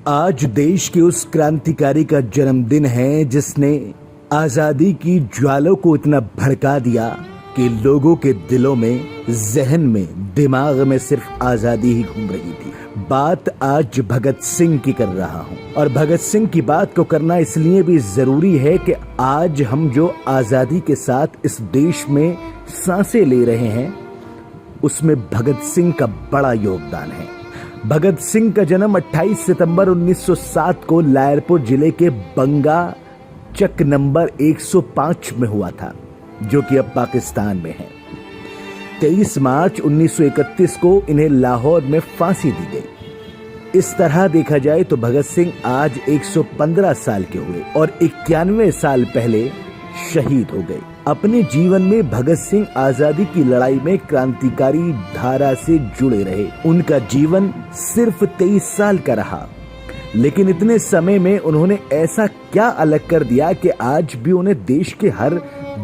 आज देश के उस क्रांतिकारी का जन्मदिन है जिसने आजादी की ज्वालों को इतना भड़का दिया कि लोगों के दिलों में, जहन में, दिमाग में सिर्फ आजादी ही घूम रही थी। बात आज भगत सिंह की कर रहा हूं और भगत सिंह की बात को करना इसलिए भी जरूरी है कि आज हम जो आजादी के साथ इस देश में सांसें ले रहे हैं उसमें भगत सिंह का बड़ा योगदान है। भगत सिंह का जन्म 28 सितंबर 1907 को लायरपुर जिले के बंगा चक नंबर 105 में हुआ था, जो कि अब पाकिस्तान में है। 23 मार्च 1931 को इन्हें लाहौर में फांसी दी गई। इस तरह देखा जाए तो भगत सिंह आज 115 साल के हुए और 91 साल पहले शहीद हो गए। अपने जीवन में भगत सिंह आजादी की लड़ाई में क्रांतिकारी धारा से जुड़े रहे। उनका जीवन सिर्फ 23 साल का रहा, लेकिन इतने समय में उन्होंने ऐसा क्या अलग कर दिया कि आज भी उन्हें देश के हर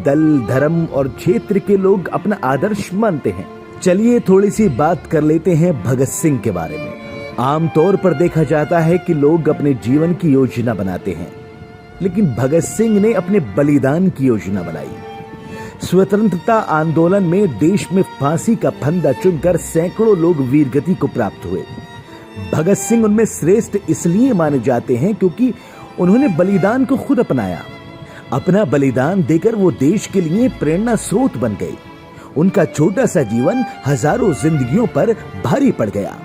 दल, धर्म और क्षेत्र के लोग अपना आदर्श मानते हैं। चलिए थोड़ी सी बात कर लेते हैं भगत सिंह के बारे में। आमतौर पर देखा जाता है कि लोग अपने जीवन की योजना बनाते हैं, लेकिन भगत सिंह ने अपने बलिदान की योजना बनाई। स्वतंत्रता आंदोलन में देश में फांसी का फंदा चुनकर सैकड़ों लोग वीरगति को प्राप्त हुए। भगत सिंह उनमें श्रेष्ठ इसलिए माने जाते हैं क्योंकि उन्होंने बलिदान को खुद अपनाया। अपना बलिदान देकर वो देश के लिए प्रेरणा स्रोत बन गए। उनका छोटा सा जीवन हजारों जिंदगियों पर भारी पड़ गया।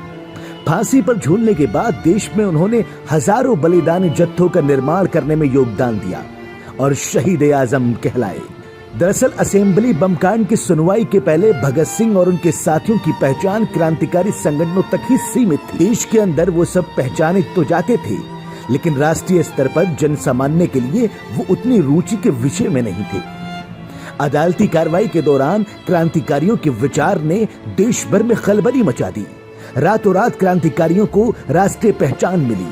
फांसी पर झूलने के बाद देश में उन्होंने हजारों बलिदानी जत्थों का निर्माण करने में योगदान दिया और शहीद आजम कहलाए। दरअसल असेंबली बम कांड की सुनवाई के पहले भगत सिंह और उनके साथियों की पहचान क्रांतिकारी संगठनों तक ही सीमित थी। देश के अंदर वो सब पहचाने तो जाते थे, लेकिन राष्ट्रीय स्तर पर जन सामान्य के लिए वो उतनी रुचि के विषय में नहीं थे। अदालती कार्रवाई के दौरान क्रांतिकारियों के विचार ने देश भर में खलबली मचा दी। रातों रात क्रांतिकारियों को राष्ट्रीय पहचान मिली।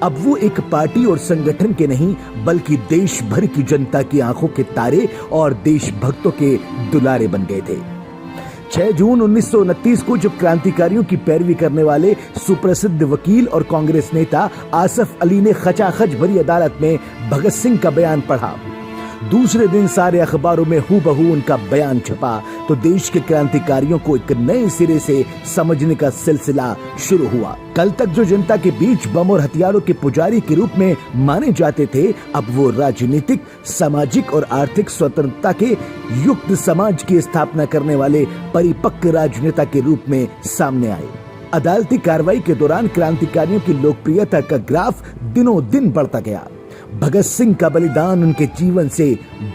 अब वो एक पार्टी और संगठन के नहीं, बल्कि देश भर की जनता की आंखों के तारे और देशभक्तों के दुलारे बन गए थे। 6 जून 1929 को जब क्रांतिकारियों की पैरवी करने वाले सुप्रसिद्ध वकील और कांग्रेस नेता आसफ अली ने खचाखच भरी अदालत में भगत सिंह का बयान पढ़ा, दूसरे दिन सारे अखबारों में हूबहू उनका बयान छपा, तो देश के क्रांतिकारियों को एक नए सिरे से समझने का सिलसिला शुरू हुआ। कल तक जो जनता के बीच बम और हथियारों के पुजारी के रूप में माने जाते थे, अब वो राजनीतिक, सामाजिक और आर्थिक स्वतंत्रता के युक्त समाज की स्थापना करने वाले परिपक्व राजनेता के रूप में सामने आए। अदालती कार्रवाई के दौरान क्रांतिकारियों की लोकप्रियता का ग्राफ दिनों दिन बढ़ता गया। भगत सिंह का बलिदान उनके जीवन से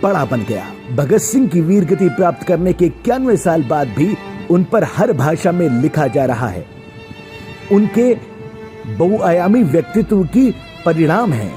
बड़ा बन गया। भगत सिंह की वीरगति प्राप्त करने के 91 साल बाद भी उन पर हर भाषा में लिखा जा रहा है। उनके बहुआयामी व्यक्तित्व की परिणाम है।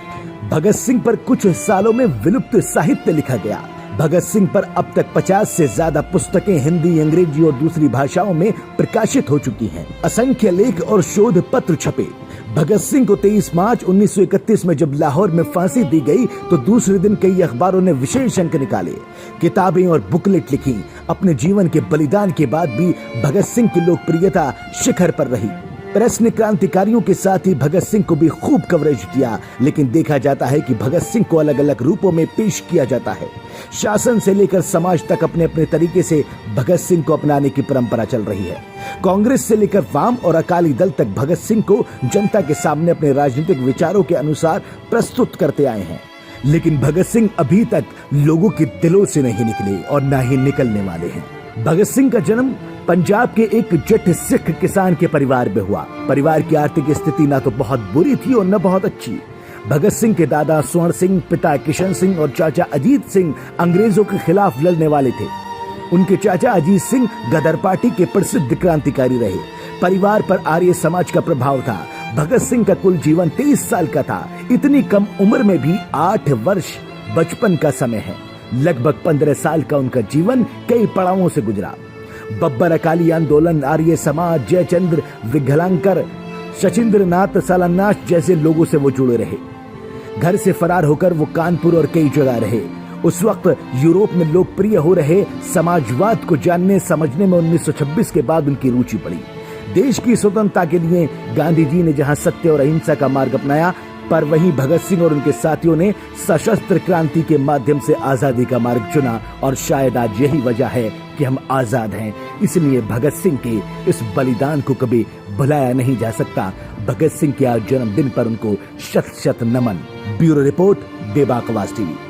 भगत सिंह पर कुछ सालों में विलुप्त साहित्य लिखा गया। भगत सिंह पर अब तक 50 से ज्यादा पुस्तकें हिंदी, अंग्रेजी और दूसरी भाषाओं में प्रकाशित हो चुकी हैं। असंख्य लेख और शोध पत्र छपे। भगत सिंह को 23 मार्च 1931 में जब लाहौर में फांसी दी गई, तो दूसरे दिन कई अखबारों ने विशेष अंक निकाले, किताबें और बुकलेट लिखी। अपने जीवन के बलिदान के बाद भी भगत सिंह की लोकप्रियता शिखर पर रही। प्रेस ने क्रांतिकारियों के साथ ही भगत सिंह को भी खूब कवरेज दिया, लेकिन देखा जाता है कि भगत सिंह को अलग अलग रूपों में पेश किया जाता है। शासन से लेकर समाज तक अपने अपने तरीके से भगत सिंह को अपनाने की परंपरा चल रही है। कांग्रेस से लेकर वाम और अकाली दल तक भगत सिंह को जनता के सामने अपने राजनीतिक विचारों के अनुसार प्रस्तुत करते आए हैं, लेकिन भगत सिंह अभी तक लोगों के दिलों से नहीं निकले और न ही निकलने वाले हैं। भगत सिंह का जन्म पंजाब के एक जट सिख किसान के परिवार में हुआ। परिवार की आर्थिक स्थिति न तो बहुत बुरी थी और न बहुत अच्छी। भगत सिंह के दादा स्वर्ण सिंह, पिता किशन सिंह और चाचा अजीत सिंह अंग्रेजों के खिलाफ लड़ने वाले थे। उनके चाचा अजीत सिंह गदर पार्टी के प्रसिद्ध क्रांतिकारी रहे। परिवार पर आर्य समाज का प्रभाव था। भगत सिंह का कुल जीवन 23 साल का था। इतनी कम उम्र में भी 8 वर्ष बचपन का समय है। लगभग 15 साल का उनका जीवन कई पड़ावों से गुजरा। बब्बर अकाली आंदोलन, आर्य समाज, जयचंद्र विकलांकर, सचिंद्र नाथ सालानाश जैसे लोगों से वो जुड़े रहे। घर से फरार होकर वो कानपुर और कई जगह रहे। उस वक्त यूरोप में लोकप्रिय हो रहे समाजवाद को जानने समझने में 1926 के बाद उनकी रुचि बढ़ी। देश की स्वतंत्रता के लिए गांधी जी ने जहां सत्य और अहिंसा का मार्ग अपनाया, पर वहीं भगत सिंह और उनके साथियों ने सशस्त्र क्रांति के माध्यम से आजादी का मार्ग चुना। और शायद आज यही वजह है कि हम आजाद हैं। इसलिए भगत सिंह के इस बलिदान को कभी भुलाया नहीं जा सकता। भगत सिंह के आज जन्मदिन पर उनको शत शत नमन। ब्यूरो रिपोर्ट, बेबाकवास टीवी।